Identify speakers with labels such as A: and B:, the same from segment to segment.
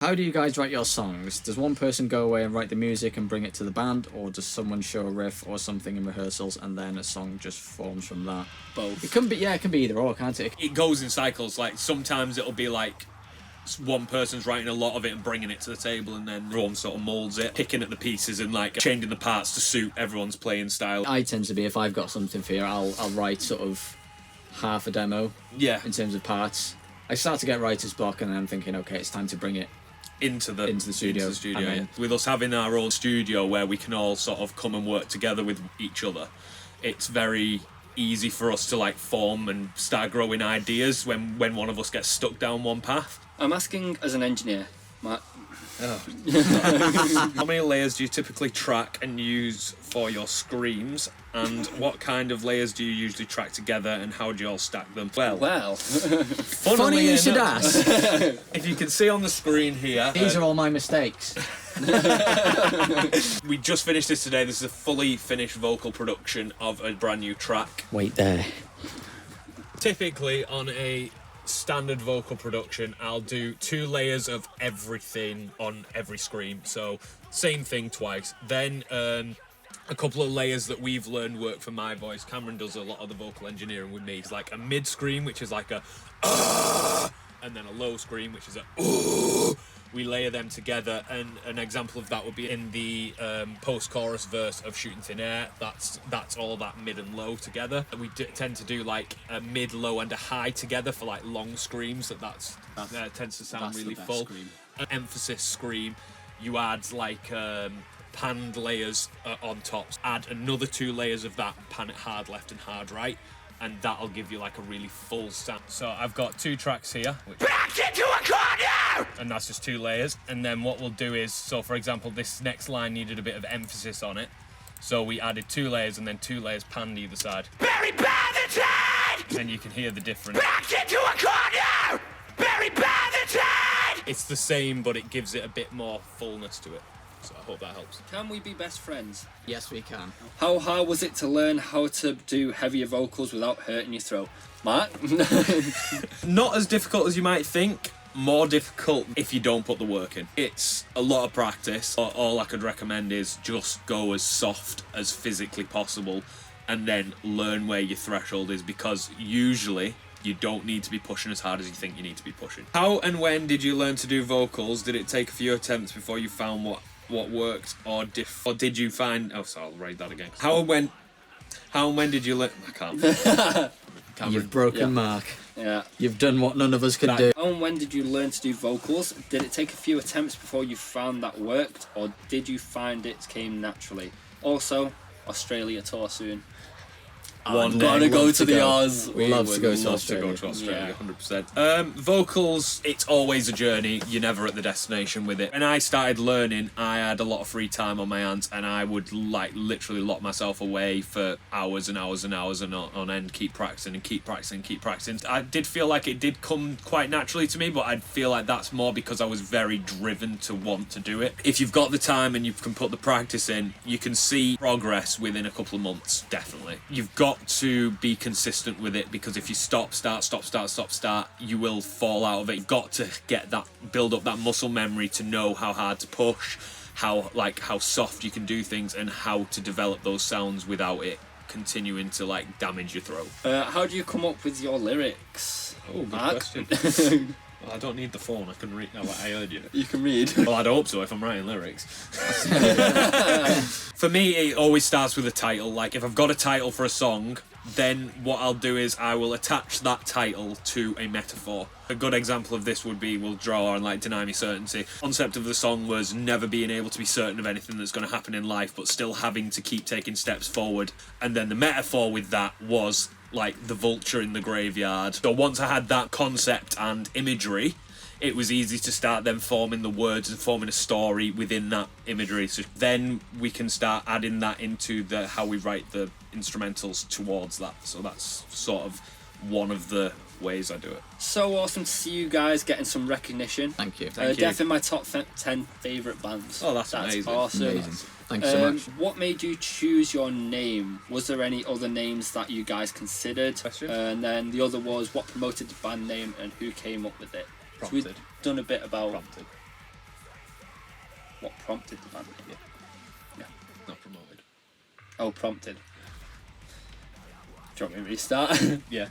A: How do you guys write your songs? Does one person go away and write the music and bring it to the band, or does someone show a riff or something in rehearsals and then a song just forms from that?
B: Both.
A: It can be either or, can't it?
C: It goes in cycles. Like sometimes it'll be like one person's writing a lot of it and bringing it to the table, and then everyone sort of molds it, picking at the pieces and like changing the parts to suit everyone's playing style.
A: I tend to be, if I've got something for you, I'll write sort of half a demo.
C: Yeah.
A: In terms of parts, I start to get writer's block, and then I'm thinking, okay, it's time to bring it
C: into the studio.
A: Then,
C: with us having our own studio where we can all sort of come and work together with each other, it's very easy for us to like form and start growing ideas when one of us gets stuck down one path.
B: I'm asking as an engineer, Matt.
C: How many layers do you typically track and use for your screams, and what kind of layers do you usually track together, and how do you all stack them? Well,
A: funny you should ask.
C: If you can see on the screen here,
A: these are all my mistakes.
C: We just finished this today. This is a fully finished vocal production of a brand new track.
A: Wait there.
C: Typically on a standard vocal production, I'll do 2 layers of everything on every scream, so same thing twice. Then a couple of layers that we've learned work for my voice. Cameron does a lot of the vocal engineering with me. It's like a mid scream, which is like a and then a low scream, which is a we layer them together, and an example of that would be in the post-chorus verse of Shooting Thin Air. That's all that mid and low together. We tend to do like a mid, low, and a high together for like long screams. That tends to sound really full. An emphasis scream, you add like panned layers on top. Add another 2 layers of that, pan it hard left and hard right, and that'll give you like a really full sound. So I've got 2 tracks here, backed into a corner, and that's just 2 layers. And then what we'll do is, so for example, this next line needed a bit of emphasis on it, so we added 2 layers and then 2 layers panned either side. Buried by the tide! And you can hear the difference. Backed into a corner, buried by the tide! It's the same, but it gives it a bit more fullness to it. So I hope that helps.
B: Can we be best friends?
A: Yes, we can.
B: How hard was it to learn how to do heavier vocals without hurting your throat? Matt?
C: Not as difficult as you might think. More difficult if you don't put the work in. It's a lot of practice. All I could recommend is just go as soft as physically possible and then learn where your threshold is, because usually you don't need to be pushing as hard as you think you need to be pushing. How and when did you learn to do vocals? Did it take a few attempts before you found what worked, or did you find... Oh, sorry, I'll read that again. How and when did you learn... I can't.
A: You've broken Mark.
B: Yeah.
A: You've done what none of us could do.
B: How and when did you learn to do vocals? Did it take a few attempts before you found that worked, or did you find it came naturally? Also, Australia tour soon.
C: One day,
B: gotta go to the Oz.
A: We love to go to Australia.
C: 100%. Vocals, it's always a journey. You're never at the destination with it. When I started learning, I had a lot of free time on my hands, and I would like literally lock myself away for hours and hours and hours and on end, keep practicing and keep practicing, keep practicing. I did feel like it did come quite naturally to me, but I feel like that's more because I was very driven to want to do it. If you've got the time and you can put the practice in, you can see progress within a couple of months, definitely. You've got to be consistent with it, because if you stop, start, you will fall out of it. You've got to build up that muscle memory to know how hard to push, how soft you can do things, and how to develop those sounds without it continuing to like damage your throat.
B: How do you come up with your lyrics?
C: Oh, good question. Well, I don't need the phone, I can read. No, I heard you.
B: You can read.
C: Well, I'd hope so if I'm writing lyrics. For me, it always starts with a title. Like, if I've got a title for a song, then what I'll do is I will attach that title to a metaphor. A good example of this would be, we'll draw on like Deny Me Certainty. The concept of the song was never being able to be certain of anything that's going to happen in life, but still having to keep taking steps forward. And then the metaphor with that was like the vulture in the graveyard. So once I had that concept and imagery, it was easy to start then forming the words and forming a story within that imagery. So then we can start adding that into how we write the instrumentals towards that. So that's sort of one of the ways I do it.
B: So awesome to see you guys getting some recognition.
A: Thank you.
B: Definitely my top 10 favourite bands.
C: Oh, that's amazing.
B: Awesome.
A: Amazing. Thanks so much.
B: What made you choose your name? Was there any other names that you guys considered? And then the other was, what promoted the band name and who came up with it?
C: Prompted.
B: So we've done a bit about...
C: Prompted.
B: What prompted the band name?
C: Not promoted.
B: Oh, prompted. Do you want me to restart?
C: Yeah.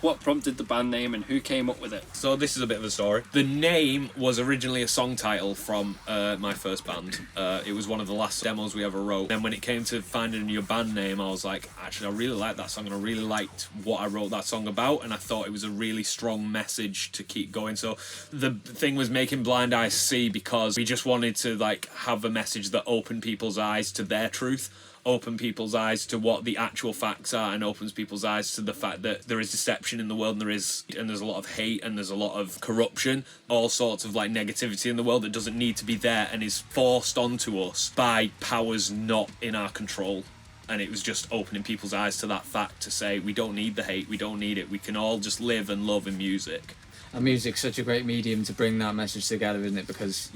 B: What prompted the band name and who came up with it?
C: So this is a bit of a story. The name was originally a song title from my first band. It was one of the last demos we ever wrote. And when it came to finding your band name, I was like, actually, I really like that song, and I really liked what I wrote that song about, and I thought it was a really strong message to keep going. So the thing was making Blind Eyes See, because we just wanted to like have a message that opened people's eyes to their truth, open people's eyes to what the actual facts are, and opens people's eyes to the fact that there is deception in the world, and there's a lot of hate, and there's a lot of corruption, all sorts of like negativity in the world that doesn't need to be there and is forced onto us by powers not in our control. And it was just opening people's eyes to that fact, to say we don't need the hate, we don't need it, we can all just live and love in music.
A: And music's such a great medium to bring that message together, isn't it? Because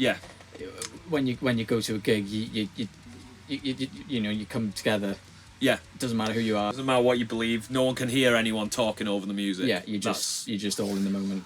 A: when you go to a gig, you come together.
C: Yeah.
A: Doesn't matter who you are.
C: Doesn't matter what you believe. No one can hear anyone talking over the music.
A: Yeah, you're just all in the moment.